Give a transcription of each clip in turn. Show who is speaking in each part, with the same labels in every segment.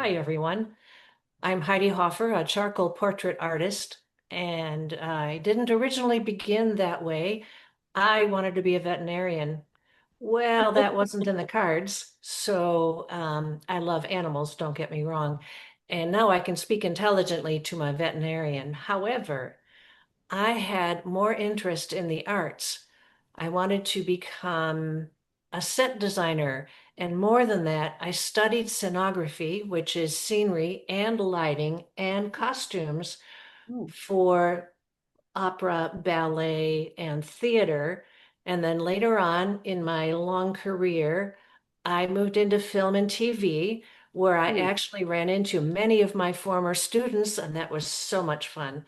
Speaker 1: Hi, everyone. I'm Heidi Hoffer, a charcoal portrait artist, and I didn't originally begin that way. I wanted to be a veterinarian. Well, that wasn't in the cards. So I love animals, don't get me wrong. And now I can speak intelligently to my veterinarian. However, I had more interest in the arts. I wanted to become a set designer. And more than that, I studied scenography, which is scenery and lighting and costumes
Speaker 2: Oh,
Speaker 1: for opera, ballet, and theater. And then later on in my long career, I moved into film and TV, where I
Speaker 2: oh.
Speaker 1: actually ran into many of my former students, and that was so much fun.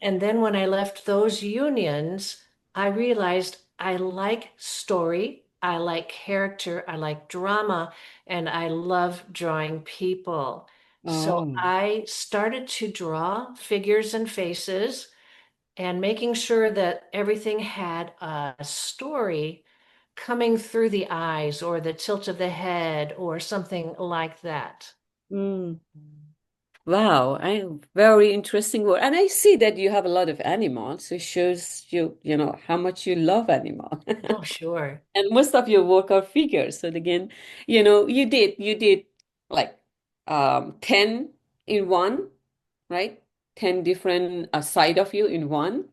Speaker 1: And then when I left those unions, I realized I like story, I like character, I like drama, and I love drawing people. So
Speaker 2: Oh.
Speaker 1: I started to draw figures and faces and making sure that everything had a story coming through the eyes or the tilt of the head or something like that.
Speaker 2: Mm. Wow, I very interesting word. And I see that you have a lot of animals. It shows you how much you love animal.
Speaker 1: Oh, sure.
Speaker 2: And most of your work are figures. So again, you did like 10 in one, right? 10 different side of you in one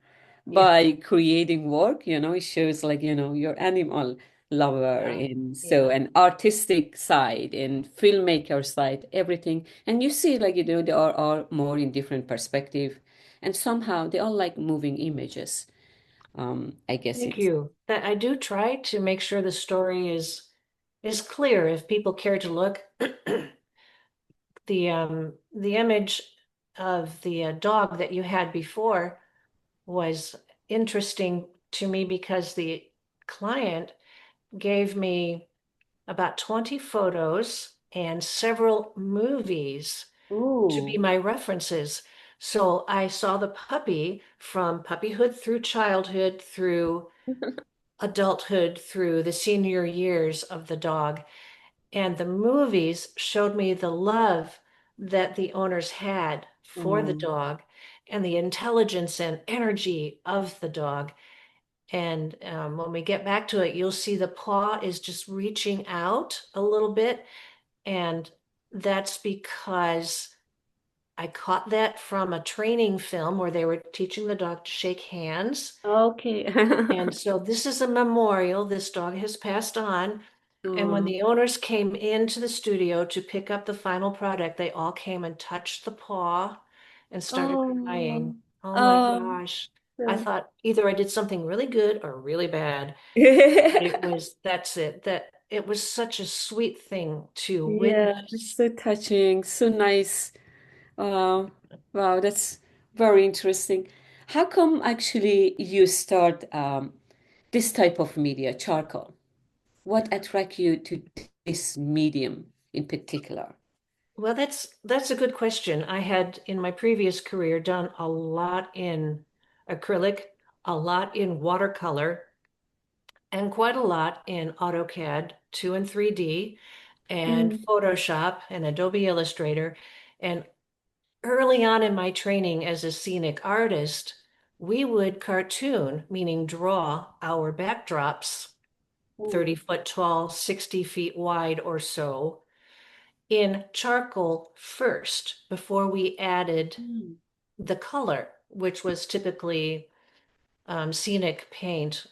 Speaker 1: Yeah.
Speaker 2: by creating work, it shows like, your animal lover
Speaker 1: Yeah.
Speaker 2: and so
Speaker 1: Yeah.
Speaker 2: an artistic side and filmmaker side, everything. And you see like, they are all more in different perspective and somehow they all like moving images. I guess
Speaker 1: Thank
Speaker 2: it's
Speaker 1: you. That I do try to make sure the story is clear if people care to look. The image of the dog that you had before was interesting to me because the client gave me about 20 photos and several movies to be
Speaker 2: Ooh.
Speaker 1: my references. So I saw the puppy from puppyhood through childhood through adulthood through the senior years of the dog. And the movies showed me the love that the owners had for the
Speaker 2: Oh.
Speaker 1: dog and the intelligence and energy of the dog. And when we get back to it, you'll see the paw is just reaching out a little bit. And that's because I caught that from a training film where they were teaching the dog to shake hands.
Speaker 2: Okay.
Speaker 1: And so this is a memorial. This dog has passed on. And when
Speaker 2: Oh.
Speaker 1: the owners came into the studio to pick up the final product, they all came and touched the paw and started crying.
Speaker 2: Oh.
Speaker 1: Oh my
Speaker 2: Um.
Speaker 1: gosh. I
Speaker 2: so-
Speaker 1: thought either I did something really good or really bad, but that's it. That it was such a sweet thing to
Speaker 2: Yeah, it's
Speaker 1: witness.
Speaker 2: so touching, so nice. Wow, wow, that's very interesting. How come actually you start this type of media, charcoal? What attract you to this medium in particular?
Speaker 1: Well, that's a good question. I had in my previous career done a lot in acrylic, a lot in watercolor, and quite a lot in AutoCAD 2 and 3D and
Speaker 2: Mm.
Speaker 1: Photoshop and Adobe Illustrator. And early on in my training as a scenic artist, we would cartoon, meaning draw our backdrops,
Speaker 2: Oh.
Speaker 1: 30 foot tall, 60 feet wide or so, in charcoal first before we added
Speaker 2: Mm.
Speaker 1: the color, which was typically scenic paint,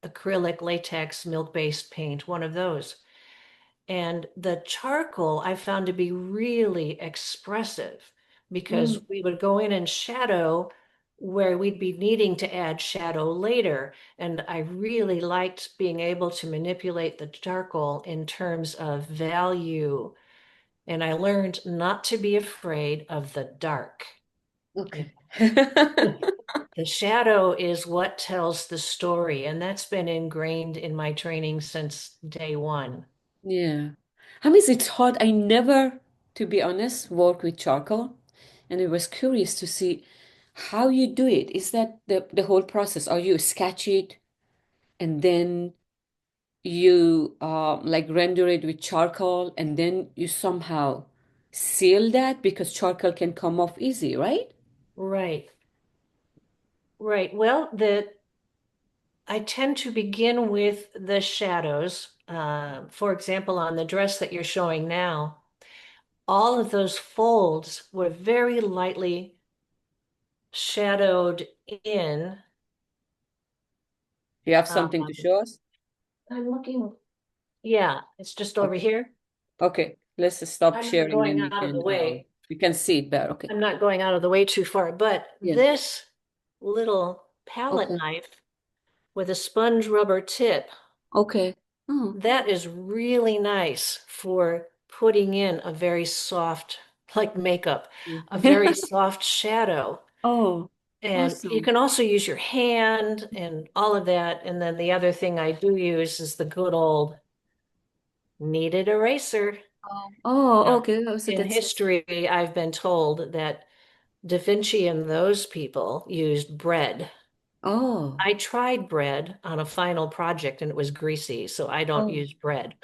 Speaker 1: acrylic, latex, milk-based paint, one of those. And the charcoal I found to be really expressive because
Speaker 2: Mm.
Speaker 1: we would go in and shadow where we'd be needing to add shadow later. And I really liked being able to manipulate the charcoal in terms of value. And I learned not to be afraid of the dark.
Speaker 2: Okay.
Speaker 1: The shadow is what tells the story, and that's been ingrained in my training since day one.
Speaker 2: Yeah. I mean, it's hard. I never, to be honest, work with charcoal. And I was curious to see how you do it. Is that the whole process? Are you sketch it and then you like render it with charcoal and then you somehow seal that because charcoal can come off easy, right?
Speaker 1: Right, right. Well, I tend to begin with the shadows. For example, on the dress that you're showing now, all of those folds were very lightly shadowed in.
Speaker 2: You have something to
Speaker 1: Um,
Speaker 2: show us?
Speaker 1: I'm looking, yeah, it's just over
Speaker 2: Okay.
Speaker 1: here.
Speaker 2: Okay. Let's stop
Speaker 1: I'm not
Speaker 2: sharing
Speaker 1: going
Speaker 2: and
Speaker 1: out of the way.
Speaker 2: we can see it better. Okay.
Speaker 1: I'm not going out of the way too far, but
Speaker 2: Yeah.
Speaker 1: this little palette
Speaker 2: Okay.
Speaker 1: knife with a sponge rubber tip,
Speaker 2: Okay. Oh.
Speaker 1: that is really nice for putting in a very soft, like makeup, a very soft shadow.
Speaker 2: Oh,
Speaker 1: And you
Speaker 2: awesome.
Speaker 1: can also use your hand and all of that. And then the other thing I do use is the good old kneaded eraser.
Speaker 2: Oh,
Speaker 1: Now,
Speaker 2: okay. Oh, so
Speaker 1: in
Speaker 2: that's
Speaker 1: history, I've been told that Da Vinci and those people used bread.
Speaker 2: oh.
Speaker 1: I tried bread on a final project and it was greasy, so I don't
Speaker 2: Oh.
Speaker 1: use bread.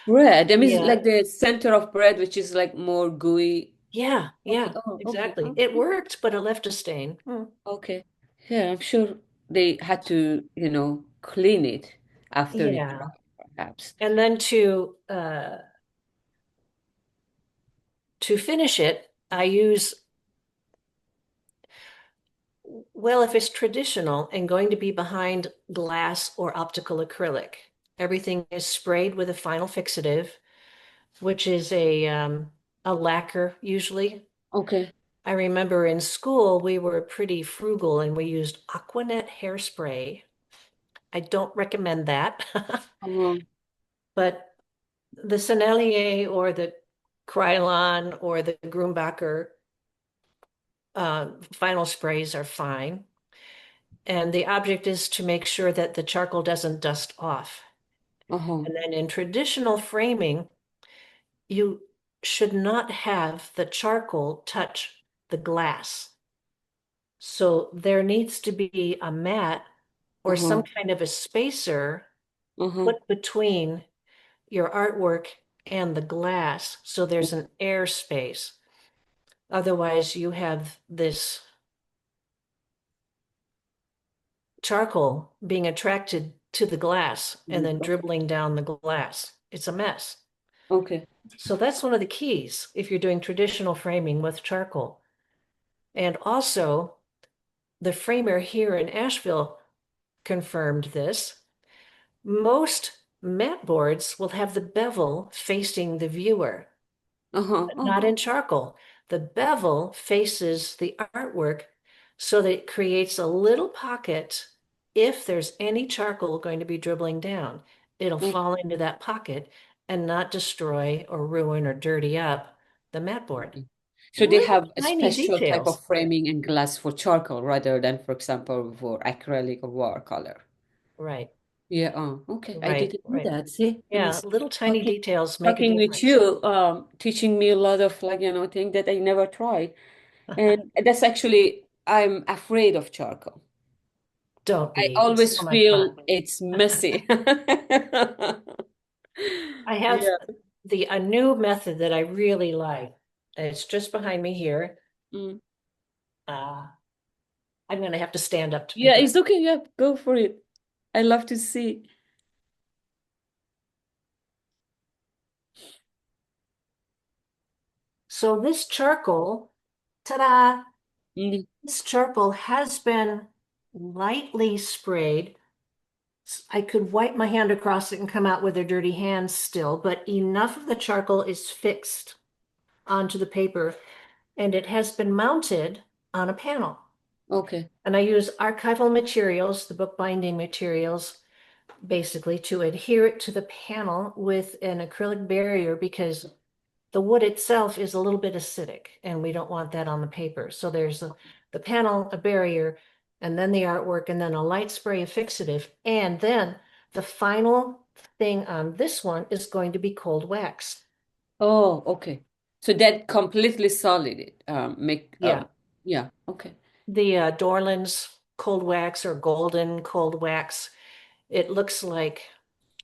Speaker 2: Bread. I mean,
Speaker 1: Yeah,
Speaker 2: like the center of bread, which is like more gooey.
Speaker 1: yeah,
Speaker 2: Okay.
Speaker 1: yeah,
Speaker 2: Oh, okay.
Speaker 1: exactly.
Speaker 2: Oh,
Speaker 1: It
Speaker 2: oh,
Speaker 1: worked, but it left a stain. Hmm.
Speaker 2: okay. Yeah, I'm sure they had to, clean it after it
Speaker 1: Yeah.
Speaker 2: dried, perhaps.
Speaker 1: And then to finish it, I use, well, if it's traditional and going to be behind glass or optical acrylic, everything is sprayed with a final fixative, which is a lacquer usually.
Speaker 2: Okay.
Speaker 1: I remember in school we were pretty frugal and we used Aquanet hairspray. I don't recommend that,
Speaker 2: Um,
Speaker 1: but the Sennelier or the Krylon or the Grumbacher final sprays are fine. And the object is to make sure that the charcoal doesn't dust off.
Speaker 2: uh-huh.
Speaker 1: And then in traditional framing, you should not have the charcoal touch the glass. So there needs to be a mat or some
Speaker 2: Uh-huh.
Speaker 1: kind of a spacer
Speaker 2: Uh-huh.
Speaker 1: put between your artwork and the glass so there's an air space. Otherwise, you have this charcoal being attracted to the glass and then
Speaker 2: Okay.
Speaker 1: dribbling down the glass. It's a mess.
Speaker 2: Okay.
Speaker 1: So that's one of the keys if you're doing traditional framing with charcoal. And also, the framer here in Asheville confirmed this. Most mat boards will have the bevel facing the viewer,
Speaker 2: Uh-huh.
Speaker 1: but not
Speaker 2: Oh,
Speaker 1: in charcoal. The bevel faces the artwork so that it creates a little pocket. If there's any charcoal going to be dribbling down, it'll
Speaker 2: oh,
Speaker 1: fall into that pocket and not destroy or ruin or dirty up the mat board.
Speaker 2: okay. So they
Speaker 1: Little
Speaker 2: have a
Speaker 1: tiny
Speaker 2: special type
Speaker 1: details.
Speaker 2: of framing and glass for charcoal rather than, for example, for acrylic or watercolor.
Speaker 1: Right,
Speaker 2: Yeah, okay. I
Speaker 1: right,
Speaker 2: didn't know
Speaker 1: right.
Speaker 2: that. See,
Speaker 1: Yeah, little tiny
Speaker 2: talking
Speaker 1: details make a
Speaker 2: talking with
Speaker 1: difference.
Speaker 2: you, teaching me a lot of like, things that I never tried. And that's actually, I'm afraid of charcoal.
Speaker 1: Don't
Speaker 2: I
Speaker 1: be. It's
Speaker 2: always
Speaker 1: so much
Speaker 2: feel
Speaker 1: fun.
Speaker 2: it's messy.
Speaker 1: I have
Speaker 2: Yeah.
Speaker 1: the a new method that I really like. It's just behind me here.
Speaker 2: Mm.
Speaker 1: Uh, I'm going to have to stand up to
Speaker 2: Yeah,
Speaker 1: pick it up.
Speaker 2: it's okay. Yeah, go for it. I love to see.
Speaker 1: So this charcoal, ta-da!
Speaker 2: Mm.
Speaker 1: This charcoal has been lightly sprayed. I could wipe my hand across it and come out with a dirty hand still, but enough of the charcoal is fixed onto the paper and it has been mounted on a panel.
Speaker 2: Okay.
Speaker 1: And I use archival materials, the bookbinding materials, basically to adhere it to the panel with an acrylic barrier because the wood itself is a little bit acidic and we don't want that on the paper. So there's the panel, a barrier, and then the artwork, and then a light spray of fixative. And then the final thing on this one is going to be cold wax.
Speaker 2: Oh, okay. So that completely solid make
Speaker 1: Yeah,
Speaker 2: yeah, okay.
Speaker 1: the Dorland's cold wax or golden cold wax. It looks like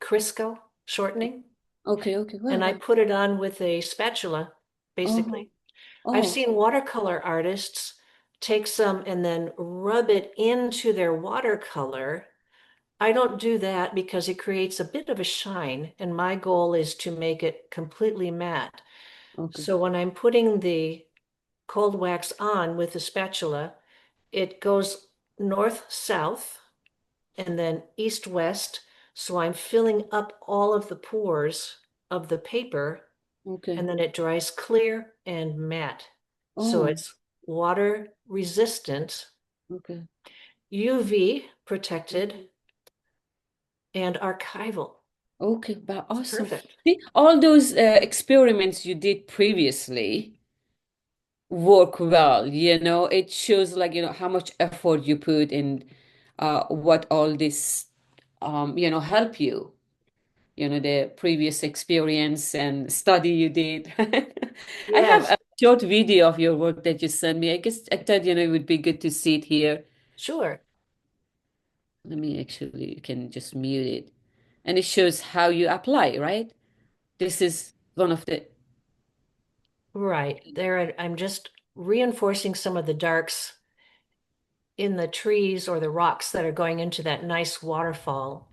Speaker 1: Crisco shortening.
Speaker 2: Okay, okay.
Speaker 1: And
Speaker 2: Well,
Speaker 1: I put it on with a spatula
Speaker 2: Oh,
Speaker 1: basically. I've
Speaker 2: oh,
Speaker 1: seen watercolor artists take some and then rub it into their watercolor. I don't do that because it creates a bit of a shine, and my goal is to make it completely matte.
Speaker 2: okay,
Speaker 1: So when I'm putting the cold wax on with the spatula, it goes north, south, and then east, west. So I'm filling up all of the pores of the paper,
Speaker 2: okay.
Speaker 1: and then it dries clear and matte. So
Speaker 2: Oh,
Speaker 1: it's water resistant,
Speaker 2: okay.
Speaker 1: UV protected, and archival.
Speaker 2: Okay, but
Speaker 1: It's
Speaker 2: awesome.
Speaker 1: perfect.
Speaker 2: See, all those experiments you did previously work well, it shows like, how much effort you put in what all this help you, the previous experience and study you did. I have
Speaker 1: Yes,
Speaker 2: a short video of your work that you sent me. I guess I thought, it would be good to see it here.
Speaker 1: sure.
Speaker 2: Let me actually, you can just mute it. And it shows how you apply, right? This is one of the,
Speaker 1: Right. There, I'm just reinforcing some of the darks in the trees or the rocks that are going into that nice waterfall.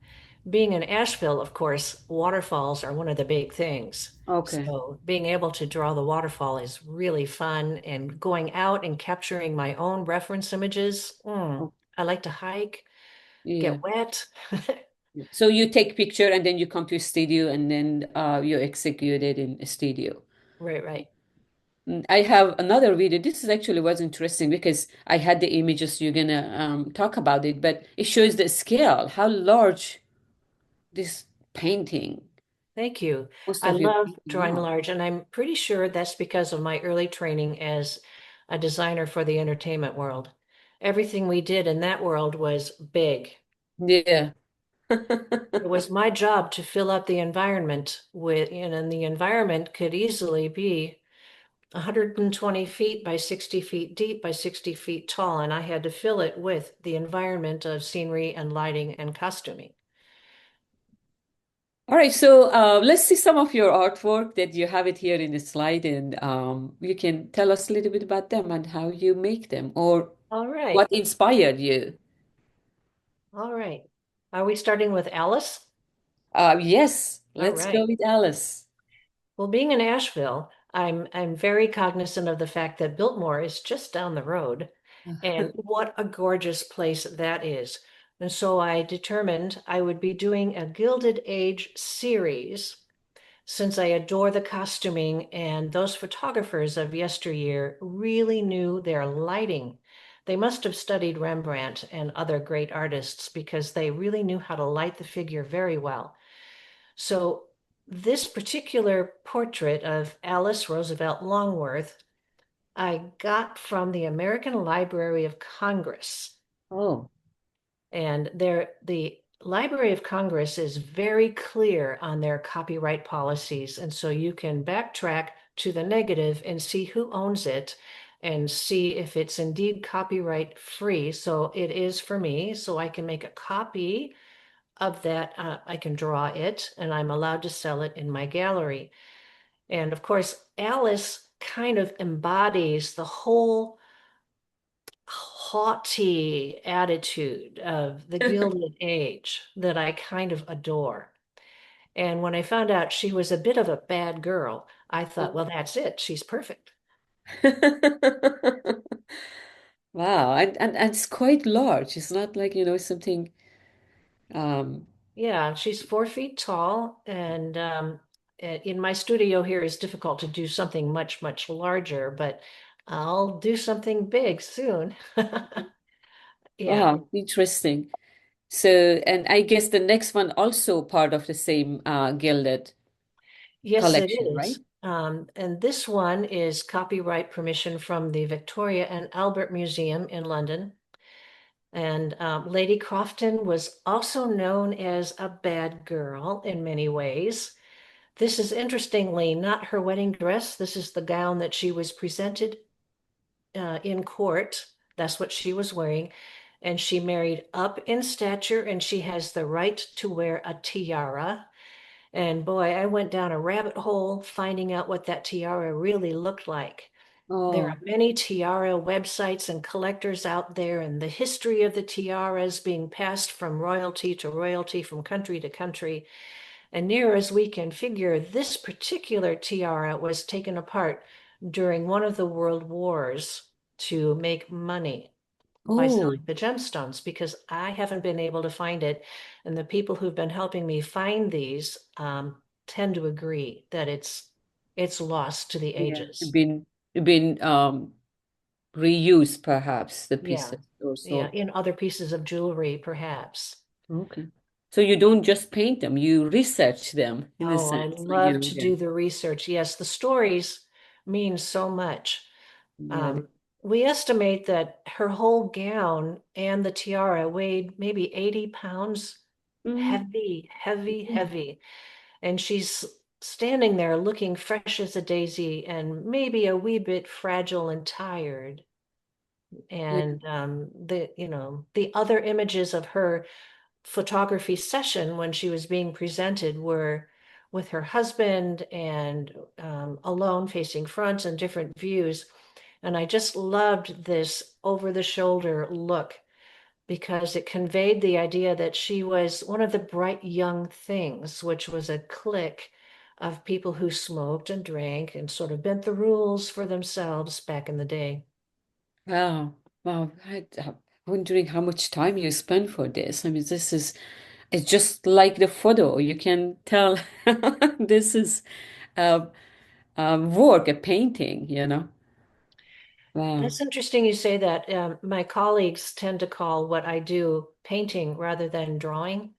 Speaker 1: Being in Asheville, of course, waterfalls are one of the big things.
Speaker 2: okay.
Speaker 1: So being able to draw the waterfall is really fun, and going out and capturing my own reference images.
Speaker 2: Oh,
Speaker 1: I like to hike,
Speaker 2: yeah.
Speaker 1: get wet.
Speaker 2: So you take picture and then you come to a studio and then you execute it in a studio.
Speaker 1: Right, right.
Speaker 2: I have another video. This is actually was interesting because I had the images you're gonna talk about it, but it shows the scale, how large this painting,
Speaker 1: Thank you.
Speaker 2: most
Speaker 1: I
Speaker 2: of your
Speaker 1: love
Speaker 2: painting
Speaker 1: drawing
Speaker 2: are.
Speaker 1: large, and I'm pretty sure that's because of my early training as a designer for the entertainment world. Everything we did in that world was big.
Speaker 2: Yeah.
Speaker 1: It was my job to fill up the environment with, and the environment could easily be 120 feet by 60 feet deep by 60 feet tall, and I had to fill it with the environment of scenery and lighting and costuming.
Speaker 2: All right, so let's see some of your artwork that you have it here in the slide, and you can tell us a little bit about them and how you make them, or
Speaker 1: All right,
Speaker 2: what inspired you.
Speaker 1: all right. Are we starting with Alice?
Speaker 2: Yes,
Speaker 1: All
Speaker 2: let's go
Speaker 1: right.
Speaker 2: with Alice.
Speaker 1: Well, being in Asheville, I'm very cognizant of the fact that Biltmore is just down the road, and what a gorgeous place that is. And so I determined I would be doing a Gilded Age series since I adore the costuming, and those photographers of yesteryear really knew their lighting. They must have studied Rembrandt and other great artists because they really knew how to light the figure very well. So this particular portrait of Alice Roosevelt Longworth, I got from the American Library of Congress.
Speaker 2: Oh,
Speaker 1: And the Library of Congress is very clear on their copyright policies. And so you can backtrack to the negative and see who owns it and see if it's indeed copyright free. So it is for me. So I can make a copy of that. I can draw it and I'm allowed to sell it in my gallery. And of course, Alice kind of embodies the whole haughty attitude of the Gilded Age that I kind of adore. And when I found out she was a bit of a bad girl, I thought, well, that's it. She's perfect.
Speaker 2: wow, and it's quite large. It's not like, something. Um,
Speaker 1: Yeah, she's 4 feet tall. And in my studio here, it's difficult to do something much, much larger, but I'll do something big soon. Yeah.
Speaker 2: wow, interesting. So, and I guess the next one also part of the same gilded
Speaker 1: Yes, it
Speaker 2: collection, right?
Speaker 1: is. And this one is copyright permission from the Victoria and Albert Museum in London. And Lady Crofton was also known as a bad girl in many ways. This is interestingly not her wedding dress. This is the gown that she was presented in court. That's what she was wearing. And she married up in stature, and she has the right to wear a tiara. And boy, I went down a rabbit hole finding out what that tiara really looked like. There are
Speaker 2: Oh,
Speaker 1: many tiara websites and collectors out there, and the history of the tiaras being passed from royalty to royalty, from country to country. And near as we can figure, this particular tiara was taken apart during one of the world wars to make money by
Speaker 2: oh,
Speaker 1: selling the gemstones because I haven't been able to find it. And the people who've been helping me find these tend to agree that it's lost to the
Speaker 2: yeah.
Speaker 1: ages.
Speaker 2: Been reused perhaps the
Speaker 1: Yeah.
Speaker 2: pieces or
Speaker 1: Yeah.
Speaker 2: so.
Speaker 1: In other pieces of jewelry, perhaps.
Speaker 2: Okay. So you don't just paint them, you research them in a
Speaker 1: Oh, I
Speaker 2: sense.
Speaker 1: love to
Speaker 2: Yeah.
Speaker 1: do the research. Yes, the stories mean so much.
Speaker 2: Yeah.
Speaker 1: Um, we estimate that her whole gown and the tiara weighed maybe 80 pounds.
Speaker 2: Mm,
Speaker 1: Heavy, heavy,
Speaker 2: yeah.
Speaker 1: heavy. And she's standing there looking fresh as a daisy and maybe a wee bit fragile and tired.
Speaker 2: Yeah.
Speaker 1: And the other images of her photography session when she was being presented were with her husband and alone facing front and different views. And I just loved this over the shoulder look because it conveyed the idea that she was one of the bright young things, which was a clique of people who smoked and drank and sort of bent the rules for themselves back in the day.
Speaker 2: Wow. Wow. I'm wondering how much time you spend for this. I mean, it's just like the photo. You can tell this is a, work, a painting, you know? Wow.
Speaker 1: That's interesting you say that. My colleagues tend to call what I do painting rather than drawing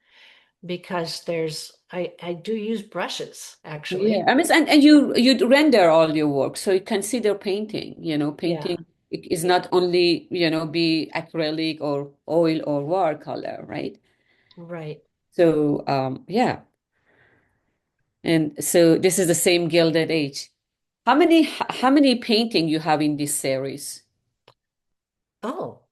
Speaker 1: because I do use brushes
Speaker 2: Yeah,
Speaker 1: actually.
Speaker 2: I mean, and you render all your work, so you consider painting.
Speaker 1: Yeah,
Speaker 2: Painting is
Speaker 1: yeah,
Speaker 2: not only, be acrylic or oil or watercolor, right?
Speaker 1: right.
Speaker 2: So, yeah, and so this is the same Gilded Age. How many painting you have in this series?
Speaker 1: Oh,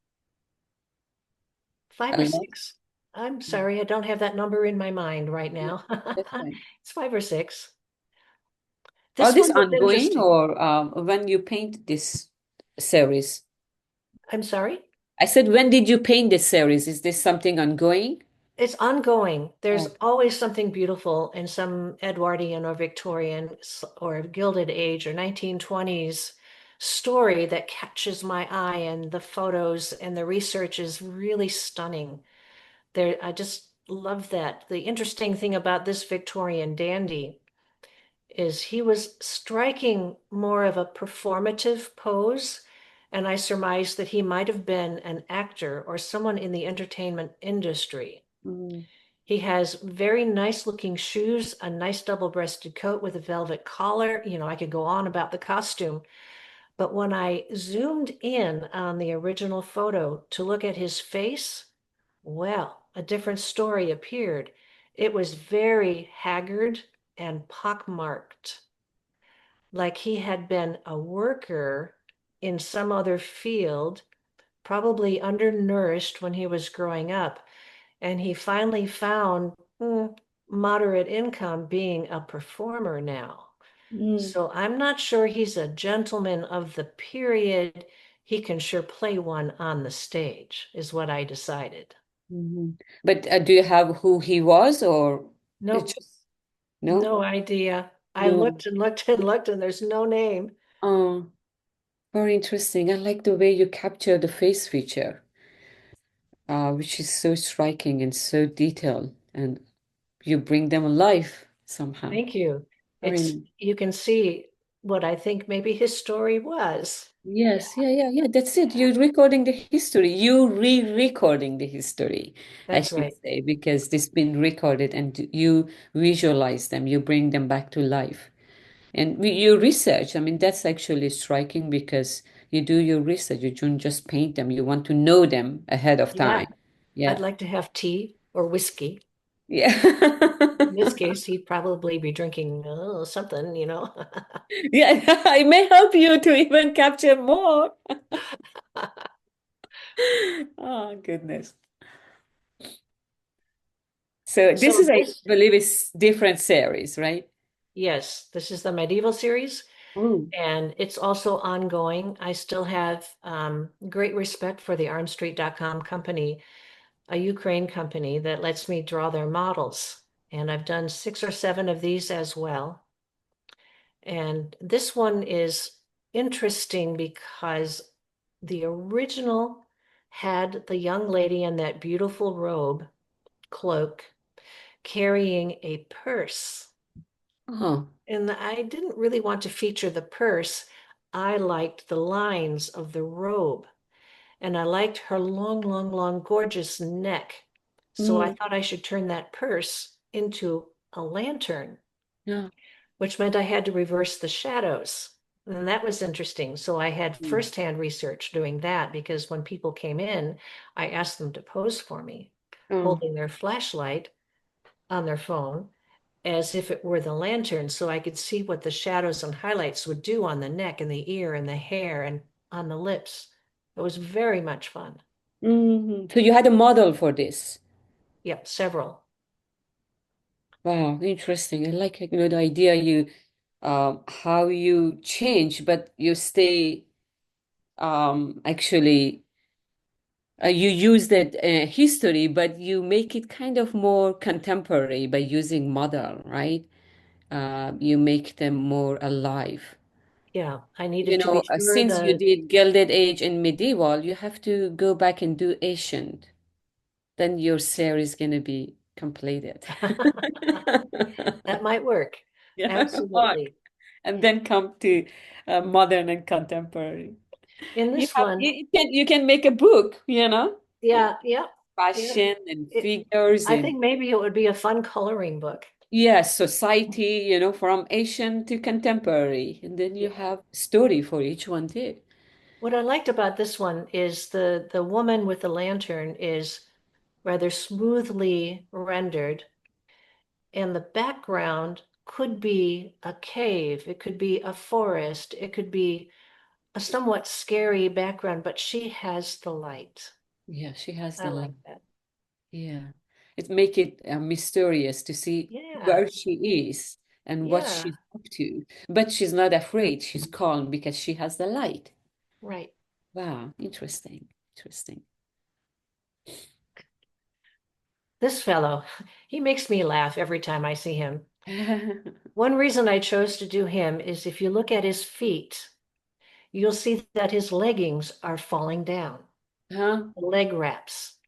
Speaker 1: five
Speaker 2: A
Speaker 1: or
Speaker 2: lot.
Speaker 1: six. I'm sorry, I don't have that number in my mind right
Speaker 2: Yeah,
Speaker 1: now.
Speaker 2: that's fine.
Speaker 1: It's five or six.
Speaker 2: Are
Speaker 1: This
Speaker 2: this
Speaker 1: one was
Speaker 2: ongoing
Speaker 1: interesting.
Speaker 2: or when you paint this series?
Speaker 1: I'm sorry.
Speaker 2: I said, when did you paint this series? Is this something ongoing?
Speaker 1: It's ongoing. There's
Speaker 2: Oh.
Speaker 1: always something beautiful in some Edwardian or Victorian or Gilded Age or 1920s story that catches my eye, and the photos and the research is really stunning. There, I just love that. The interesting thing about this Victorian dandy is he was striking more of a performative pose, and I surmised that he might have been an actor or someone in the entertainment industry.
Speaker 2: Mm,
Speaker 1: He has very nice looking shoes, a nice double-breasted coat with a velvet collar. I could go on about the costume, but when I zoomed in on the original photo to look at his face, well, a different story appeared. It was very haggard and pockmarked, like he had been a worker in some other field, probably undernourished when he was growing up. And he finally found moderate income being a performer now.
Speaker 2: mm,
Speaker 1: So I'm not sure he's a gentleman of the period. He can sure play one on the stage, is what I decided.
Speaker 2: mhm. But do you have who he was, or it's
Speaker 1: Nope,
Speaker 2: just no?
Speaker 1: no idea. I
Speaker 2: No.
Speaker 1: looked and looked and looked, and there's no name.
Speaker 2: Oh, very interesting. I like the way you capture the face feature, which is so striking and so detailed, and you bring them alive somehow.
Speaker 1: Thank you.
Speaker 2: Very
Speaker 1: It's
Speaker 2: nice.
Speaker 1: you can see what I think maybe his story was. Yeah,
Speaker 2: Yes, yeah, yeah, yeah. That's it.
Speaker 1: yeah,
Speaker 2: You're recording the history. You re-recording the history, I
Speaker 1: that's
Speaker 2: should
Speaker 1: right.
Speaker 2: say, because it's been recorded and you visualize them, you bring them back to life. And you research. I mean, that's actually striking because you do your research. You don't just paint them. You want to know them ahead of
Speaker 1: Yeah,
Speaker 2: time.
Speaker 1: I'd
Speaker 2: Yeah.
Speaker 1: like to have tea or whiskey.
Speaker 2: Yeah.
Speaker 1: In this case, he'd probably be drinking something.
Speaker 2: Yeah. It may help you to even capture more. Oh, goodness. So this
Speaker 1: So
Speaker 2: is, I
Speaker 1: this,
Speaker 2: believe, is different series, right?
Speaker 1: yes, this is the medieval series,
Speaker 2: Mm.
Speaker 1: and it's also ongoing. I still have great respect for the armstreet.com company, a Ukraine company that lets me draw their models. And I've done 6 or 7 of these as well. And this one is interesting because the original had the young lady in that beautiful robe, cloak, carrying a purse.
Speaker 2: Oh.
Speaker 1: And I didn't really want to feature the purse. I liked the lines of the robe, and I liked her long, long, long, gorgeous neck. So I
Speaker 2: Mm.
Speaker 1: thought I should turn that purse into a lantern,
Speaker 2: Yeah.
Speaker 1: which meant I had to reverse the shadows. And that was interesting. So I had
Speaker 2: Mm.
Speaker 1: firsthand research doing that because when people came in, I asked them to pose for me,
Speaker 2: Oh.
Speaker 1: holding their flashlight on their phone as if it were the lantern, so I could see what the shadows and highlights would do on the neck and the ear and the hair and on the lips. It was very much fun.
Speaker 2: Mhm. So you had a model for this.
Speaker 1: Yep, several.
Speaker 2: Wow, interesting. I like, the idea you how you change, but you stay actually you use that history, but you make it kind of more contemporary by using model, right? You make them more alive.
Speaker 1: Yeah, I needed to be sure
Speaker 2: Since you
Speaker 1: the
Speaker 2: did Gilded Age and medieval, you have to go back and do ancient. Then your series gonna be completed.
Speaker 1: that might work.
Speaker 2: Yeah, fuck.
Speaker 1: Absolutely.
Speaker 2: And then come to modern and contemporary.
Speaker 1: In
Speaker 2: You
Speaker 1: this
Speaker 2: have
Speaker 1: one,
Speaker 2: you can make a book,
Speaker 1: yeah, yeah, yeah.
Speaker 2: fashion and
Speaker 1: It,
Speaker 2: figures
Speaker 1: I
Speaker 2: and
Speaker 1: think maybe it would be a fun coloring book.
Speaker 2: yes, society, from ancient to contemporary. And then you
Speaker 1: Yeah.
Speaker 2: have story for each one too.
Speaker 1: What I liked about this one is the woman with the lantern is rather smoothly rendered, and the background could be a cave, it could be a forest, it could be a somewhat scary background, but she has the light.
Speaker 2: Yeah, she has
Speaker 1: I
Speaker 2: the
Speaker 1: like
Speaker 2: light.
Speaker 1: that.
Speaker 2: Yeah. It make it mysterious to see
Speaker 1: Yeah,
Speaker 2: where she is and what
Speaker 1: yeah,
Speaker 2: she's up to. But she's not afraid. She's calm because she has the light.
Speaker 1: right.
Speaker 2: Wow, interesting. Interesting.
Speaker 1: This fellow, he makes me laugh every time I see him. One reason I chose to do him is if you look at his feet, you'll see that his leggings are falling down,
Speaker 2: Huh?
Speaker 1: leg wraps.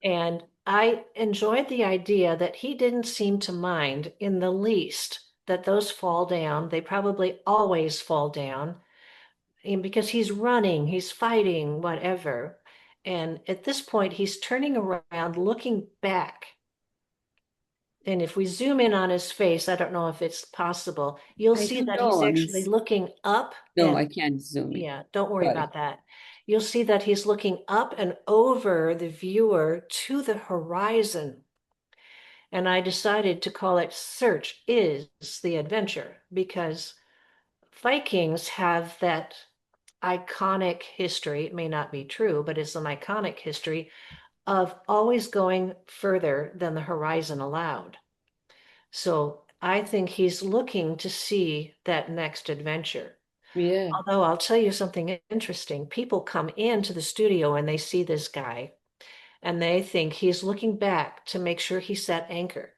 Speaker 1: And I enjoyed the idea that he didn't seem to mind in the least that those fall down. They probably always fall down, and because he's running, he's fighting, whatever. And at this point, he's turning around, looking back. And if we zoom in on his face, I don't know if it's possible, you'll
Speaker 2: I
Speaker 1: see
Speaker 2: don't
Speaker 1: that
Speaker 2: know.
Speaker 1: he's
Speaker 2: I mean,
Speaker 1: actually looking up
Speaker 2: no,
Speaker 1: and
Speaker 2: I can't zoom in.
Speaker 1: yeah, don't worry
Speaker 2: Sorry.
Speaker 1: about that. You'll see that he's looking up and over the viewer to the horizon. And I decided to call it Search is the Adventure because Vikings have that iconic history. It may not be true, but it's an iconic history of always going further than the horizon allowed. So I think he's looking to see that next adventure.
Speaker 2: Yeah.
Speaker 1: Although I'll tell you something interesting. People come into the studio and they see this guy and they think he's looking back to make sure he set anchor,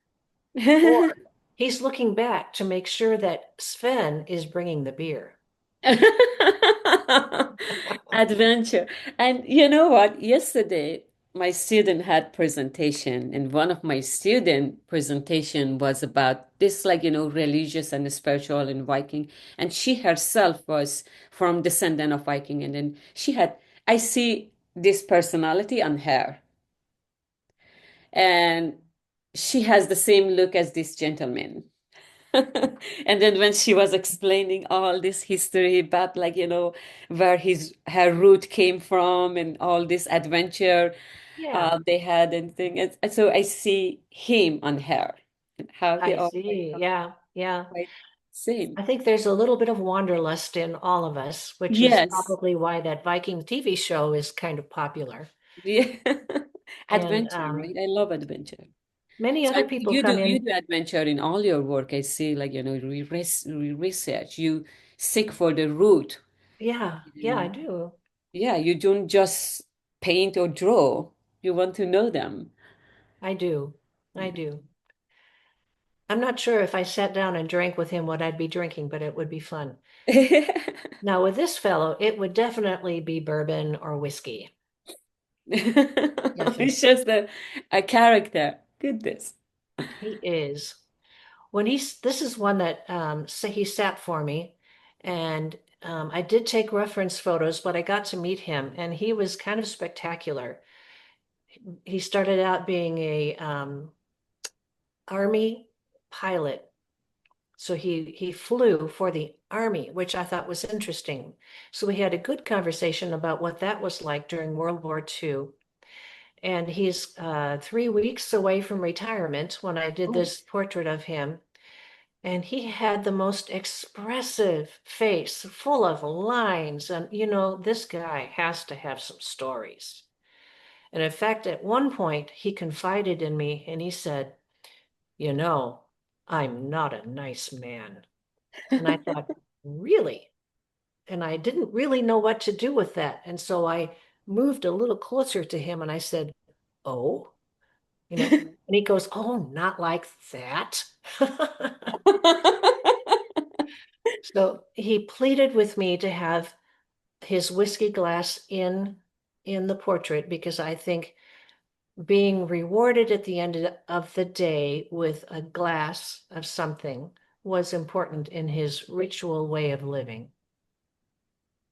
Speaker 1: or he's looking back to make sure that Sven is bringing the beer.
Speaker 2: Adventure. And you know what? Yesterday, my student had presentation, and one of my student presentation was about this, like, religious and spiritual in Viking. And she herself was from descendant of Viking. And then I see this personality on her. And she has the same look as this gentleman. And then when she was explaining all this history about, like, where her root came from and all this adventure
Speaker 1: Yeah,
Speaker 2: they had and thing, and so I see him on her and how they
Speaker 1: I
Speaker 2: all like
Speaker 1: see.
Speaker 2: are
Speaker 1: Yeah, yeah.
Speaker 2: quite same.
Speaker 1: I think there's a little bit of wanderlust in all of us, which is
Speaker 2: Yes.
Speaker 1: probably why that Viking TV show is kind of popular.
Speaker 2: Yeah.
Speaker 1: And
Speaker 2: Adventure, right? I love adventure.
Speaker 1: Many
Speaker 2: So
Speaker 1: other people
Speaker 2: you
Speaker 1: come
Speaker 2: do
Speaker 1: in.
Speaker 2: adventure in all your work. I see, like, research. You seek for the root.
Speaker 1: Yeah, yeah, I
Speaker 2: And
Speaker 1: do.
Speaker 2: yeah, you don't just paint or draw. You want to know them.
Speaker 1: I do. I
Speaker 2: Yeah.
Speaker 1: do. I'm not sure if I sat down and drank with him what I'd be drinking, but it would be fun. Now, with this fellow, it would definitely be bourbon or whiskey.
Speaker 2: It's
Speaker 1: Definitely.
Speaker 2: just a character. Goodness.
Speaker 1: He is. This is one that he sat for me, and I did take reference photos, but I got to meet him, and he was kind of spectacular. He started out being a army pilot. So he flew for the army, which I thought was interesting. So we had a good conversation about what that was like during World War II. And he's 3 weeks away from retirement when I did
Speaker 2: Oh,
Speaker 1: this portrait of him. And he had the most expressive face, full of lines. And this guy has to have some stories. And in fact, at one point, he confided in me and he said, you know, I'm not a nice man. And I thought, really? And I didn't really know what to do with that. And so I moved a little closer to him and I said, oh, and he goes, oh, not like that. So he pleaded with me to have his whiskey glass in the portrait because I think being rewarded at the end of the day with a glass of something was important in his ritual way of living.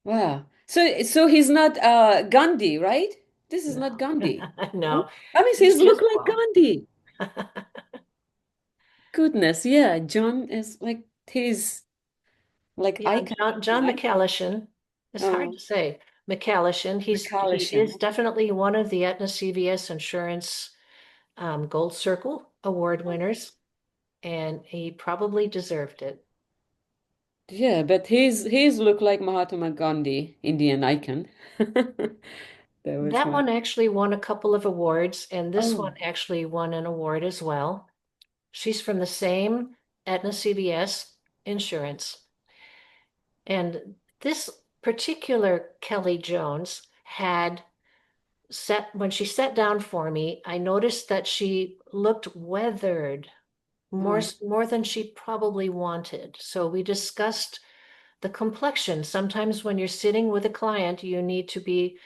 Speaker 2: wow. So he's not Gandhi, right? This is
Speaker 1: No,
Speaker 2: not Gandhi. No?
Speaker 1: no,
Speaker 2: I mean,
Speaker 1: he's
Speaker 2: he's look
Speaker 1: just
Speaker 2: like
Speaker 1: well.
Speaker 2: Gandhi. Goodness, yeah. John is like he's like
Speaker 1: Yeah,
Speaker 2: icon,
Speaker 1: John
Speaker 2: right?
Speaker 1: McCallishan. It's hard
Speaker 2: Oh,
Speaker 1: to say. McCallishan. He
Speaker 2: McCallison.
Speaker 1: is definitely one of the Aetna CVS Insurance Gold Circle Award winners, and he probably deserved it.
Speaker 2: Yeah, but he's look like Mahatma Gandhi, Indian icon. That was
Speaker 1: That
Speaker 2: my
Speaker 1: one actually won a couple of awards, and this
Speaker 2: oh
Speaker 1: one actually won an award as well. She's from the same Aetna CVS Insurance, and this particular Kelly Jones had when she sat down for me, I noticed that she looked weathered
Speaker 2: oh
Speaker 1: more than she probably wanted. So we discussed the complexion. Sometimes when you're sitting with a client, you need to be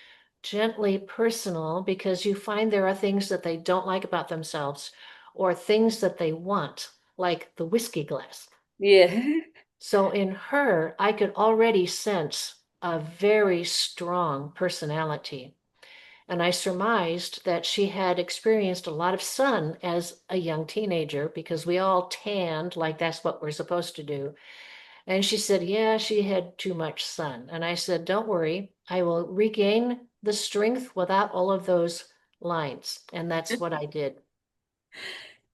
Speaker 1: gently personal because you find there are things that they don't like about themselves or things that they want, like the whiskey glass.
Speaker 2: yeah.
Speaker 1: So in her, I could already sense a very strong personality. And I surmised that she had experienced a lot of sun as a young teenager because we all tanned like that's what we're supposed to do. And she said, yeah, she had too much sun. And I said, don't worry, I will regain the strength without all of those lines. And that's what I did.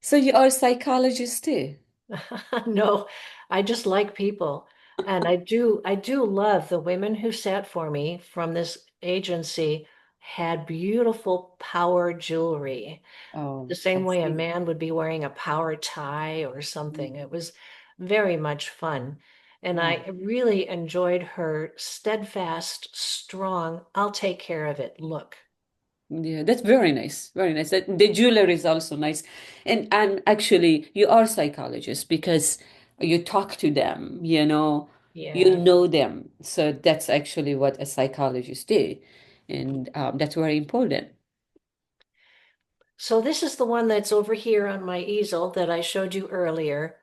Speaker 2: So you are a psychologist too.
Speaker 1: No, I just like people. And I do love the women who sat for me from this agency had beautiful power jewelry.
Speaker 2: Oh,
Speaker 1: The same
Speaker 2: I
Speaker 1: way a
Speaker 2: see.
Speaker 1: man would be wearing a power tie or something. It was very much fun. And
Speaker 2: Wow.
Speaker 1: I really enjoyed her steadfast, strong, I'll take care of it look.
Speaker 2: Yeah, that's very nice. Very nice. That the jewelry is also nice. And actually you are psychologist because you talk to them, you
Speaker 1: Yeah.
Speaker 2: know them. So that's actually what a psychologist do. And that's very important.
Speaker 1: So this is the one that's over here on my easel that I showed you earlier.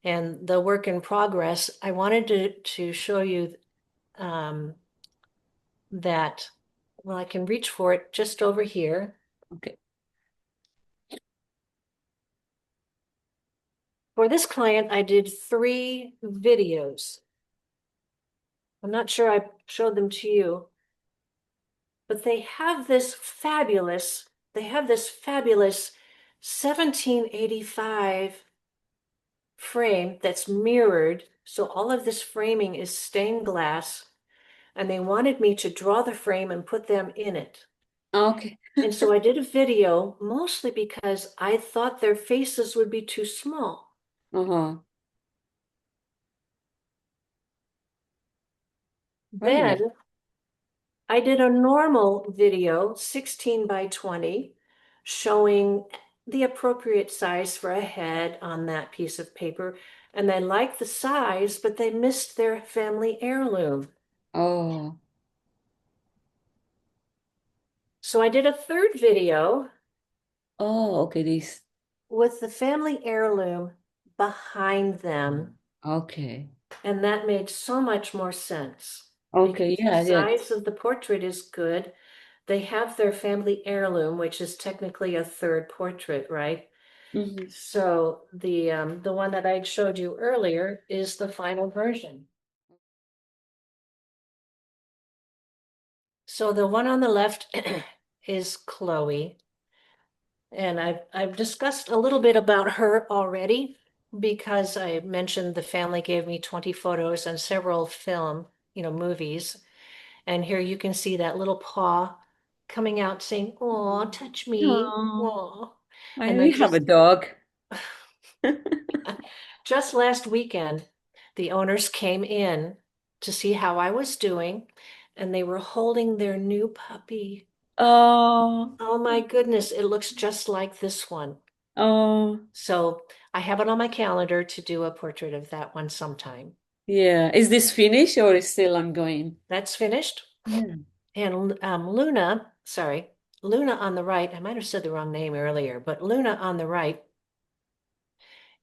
Speaker 1: And the work in progress, I wanted to show you um, that, well, I can reach for it just over here.
Speaker 2: Okay.
Speaker 1: For this client, I did 3 videos. I'm not sure I showed them to you, but they have this fabulous 1785 frame that's mirrored. So all of this framing is stained glass, and they wanted me to draw the frame and put them in it.
Speaker 2: Okay.
Speaker 1: And so I did a video mostly because I thought their faces would be too small.
Speaker 2: Uh-huh. Very nice.
Speaker 1: Then I did a normal video, 16 by 20, showing the appropriate size for a head on that piece of paper. And they liked the size, but they missed their family heirloom.
Speaker 2: Oh,
Speaker 1: So I did a third video
Speaker 2: oh, okay, this.
Speaker 1: with the family heirloom behind them.
Speaker 2: Okay.
Speaker 1: And that made so much more sense
Speaker 2: Okay,
Speaker 1: because the
Speaker 2: yeah, yeah.
Speaker 1: size of the portrait is good. They have their family heirloom, which is technically a third portrait, right?
Speaker 2: Hmm.
Speaker 1: So the one that I showed you earlier is the final version. So the one on the left is Chloe, and I've discussed a little bit about her already because I mentioned the family gave me 20 photos and several film, movies. And here you can see that little paw coming out saying, "Oh, touch me."
Speaker 2: Oh,
Speaker 1: Oh.
Speaker 2: I
Speaker 1: And
Speaker 2: we
Speaker 1: then
Speaker 2: have a dog.
Speaker 1: just last weekend, the owners came in to see how I was doing, and they were holding their new puppy.
Speaker 2: Oh,
Speaker 1: Oh my goodness, it looks just like this one.
Speaker 2: oh,
Speaker 1: So I have it on my calendar to do a portrait of that one sometime.
Speaker 2: yeah. Is this finished or is still ongoing?
Speaker 1: That's finished.
Speaker 2: Yeah.
Speaker 1: And Luna on the right, I might have said the wrong name earlier, but Luna on the right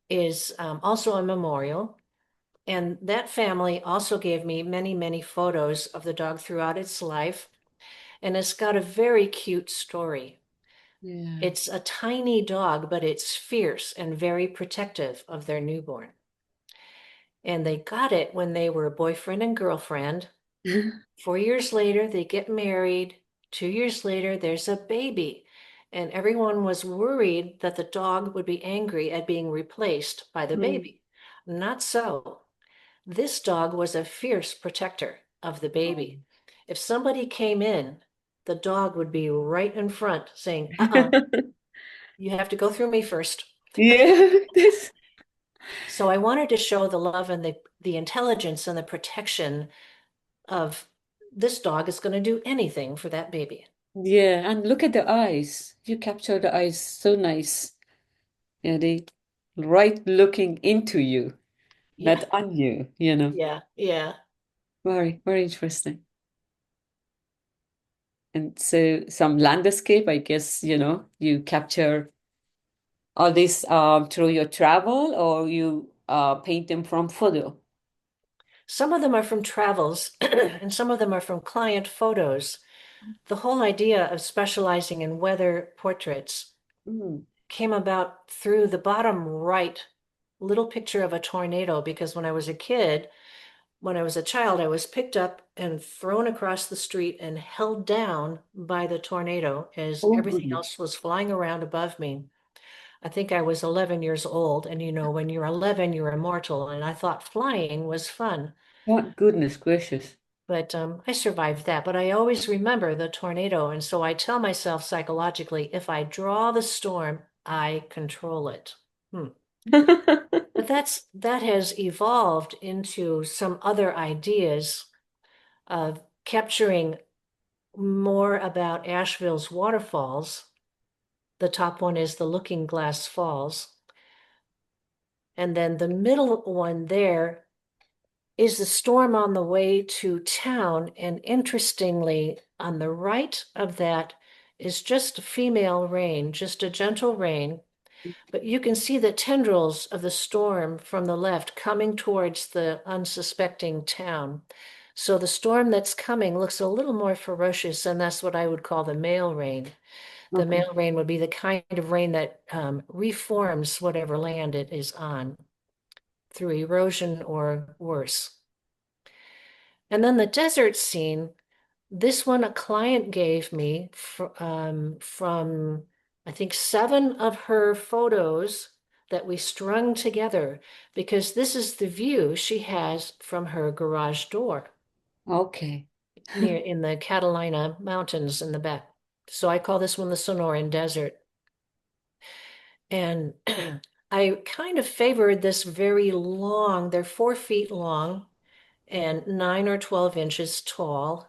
Speaker 1: is also a memorial. And that family also gave me many, many photos of the dog throughout its life. And it's got a very cute story.
Speaker 2: Yeah.
Speaker 1: It's a tiny dog, but it's fierce and very protective of their newborn. And they got it when they were boyfriend and girlfriend. 4 years later, they get married. 2 years later, there's a baby. And everyone was worried that the dog would be angry at being replaced by the
Speaker 2: Mm.
Speaker 1: baby. Not so. This dog was a fierce protector of the baby. If somebody came in, the dog would be right in front saying, you have to go through me first.
Speaker 2: Yeah, this.
Speaker 1: So I wanted to show the love and the intelligence and the protection of this dog is going to do anything for that baby.
Speaker 2: Yeah, and look at the eyes. You capture the eyes so nice. Yeah, they right looking into you,
Speaker 1: Yeah,
Speaker 2: not on you.
Speaker 1: yeah, yeah.
Speaker 2: Very, very interesting. And so some landscape, I guess, you capture all this through your travel or you paint them from photo.
Speaker 1: Some of them are from travels and some of them are from client photos. The whole idea of specializing in weather portraits
Speaker 2: Mm.
Speaker 1: came about through the bottom right little picture of a tornado because when I was a child, I was picked up and thrown across the street and held down by the tornado as
Speaker 2: Oh,
Speaker 1: everything
Speaker 2: goodness.
Speaker 1: else was flying around above me. I think I was 11 years old, and when you're 11, you're immortal, and I thought flying was fun.
Speaker 2: What goodness gracious.
Speaker 1: But I survived that. But I always remember the tornado, and so I tell myself psychologically, if I draw the storm, I control it. Hmm. But that has evolved into some other ideas of capturing more about Asheville's waterfalls. The top one is the Looking Glass Falls. And then the middle one there is the storm on the way to town. And interestingly, on the right of that is just female rain, just a gentle rain. But you can see the tendrils of the storm from the left coming towards the unsuspecting town. So the storm that's coming looks a little more ferocious, and that's what I would call the male rain. The
Speaker 2: Okay.
Speaker 1: male rain would be the kind of rain that reforms whatever land it is on through erosion or worse. And then the desert scene, this one a client gave me from, I think, 7 of her photos that we strung together because this is the view she has from her garage door
Speaker 2: Okay.
Speaker 1: near in the Catalina Mountains in the back. So I call this one the Sonoran Desert. And I kind of favored this very long, they're 4 feet long and 9 or 12 inches tall.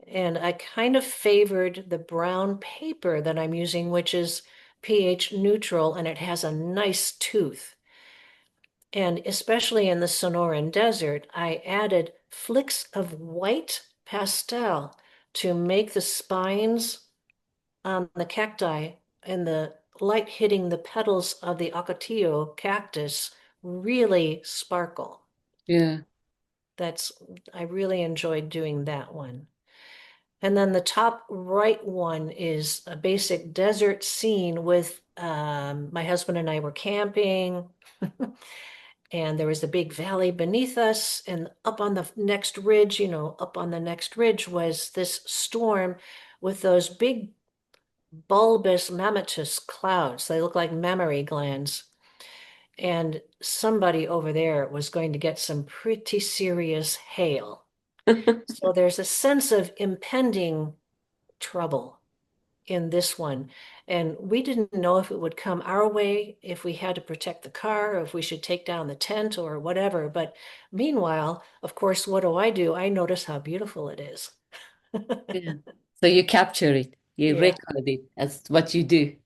Speaker 1: And I kind of favored the brown paper that I'm using, which is pH neutral, and it has a nice tooth. And especially in the Sonoran Desert, I added flicks of white pastel to make the spines on the cacti and the light hitting the petals of the ocotillo cactus really sparkle.
Speaker 2: Yeah.
Speaker 1: That's, I really enjoyed doing that one. And then the top right one is a basic desert scene with my husband and I were camping. And there was a big valley beneath us. And up on the next ridge, up on the next ridge was this storm with those big bulbous mammatus clouds. They look like mammary glands. And somebody over there was going to get some pretty serious hail. So there's a sense of impending trouble in this one. And we didn't know if it would come our way, if we had to protect the car, or if we should take down the tent or whatever. But meanwhile, of course, what do? I notice how beautiful it is.
Speaker 2: Yeah. So you capture it, you
Speaker 1: Yeah,
Speaker 2: record it. That's what you do.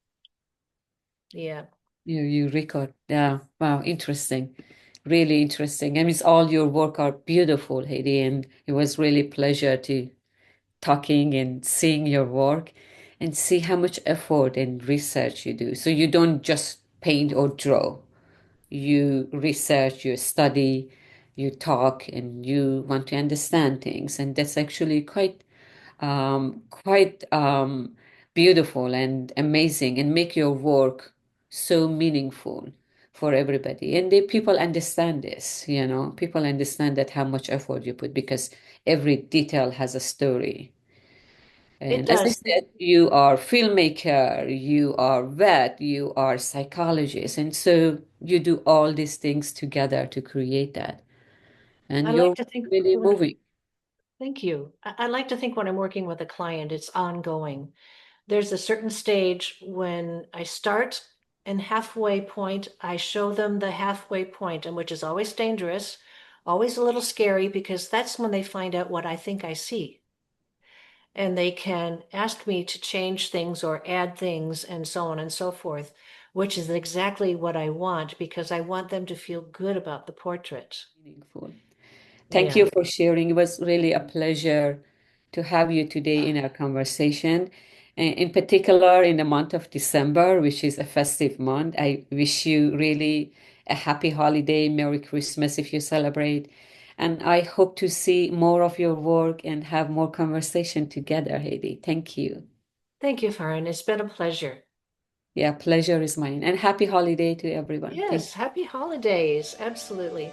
Speaker 1: yeah.
Speaker 2: You record. Yeah. Wow. Interesting. Really interesting. I mean, all your work are beautiful, Heidi, and it was really pleasure to talking and seeing your work and see how much effort and research you do. So you don't just paint or draw. You research, you study, you talk, and you want to understand things. And that's actually quite beautiful and amazing, and make your work so meaningful for everybody. And people understand this, people understand that how much effort you put because every detail has a story.
Speaker 1: It
Speaker 2: And as I
Speaker 1: does.
Speaker 2: said, you are filmmaker, you are vet, you are psychologist, and so you do all these things together to create that. And
Speaker 1: I like
Speaker 2: you're
Speaker 1: to think
Speaker 2: really
Speaker 1: when,
Speaker 2: moving.
Speaker 1: thank you. I like to think when I'm working with a client, it's ongoing. There's a certain stage when I start and halfway point, I show them the halfway point, and which is always dangerous, always a little scary because that's when they find out what I think I see. And they can ask me to change things or add things and so on and so forth, which is exactly what I want because I want them to feel good about the portrait.
Speaker 2: Meaningful. Thank
Speaker 1: Yeah.
Speaker 2: you for sharing. It was really a pleasure to have you today in our conversation. In particular, in the month of December, which is a festive month, I wish you really a happy holiday, Merry Christmas if you celebrate. And I hope to see more of your work and have more conversation together, Heidi. Thank you.
Speaker 1: Thank you, Farron. It's been a pleasure.
Speaker 2: Yeah, pleasure is mine. And happy holiday to everyone. Thank
Speaker 1: Yes,
Speaker 2: you.
Speaker 1: happy holidays. Absolutely.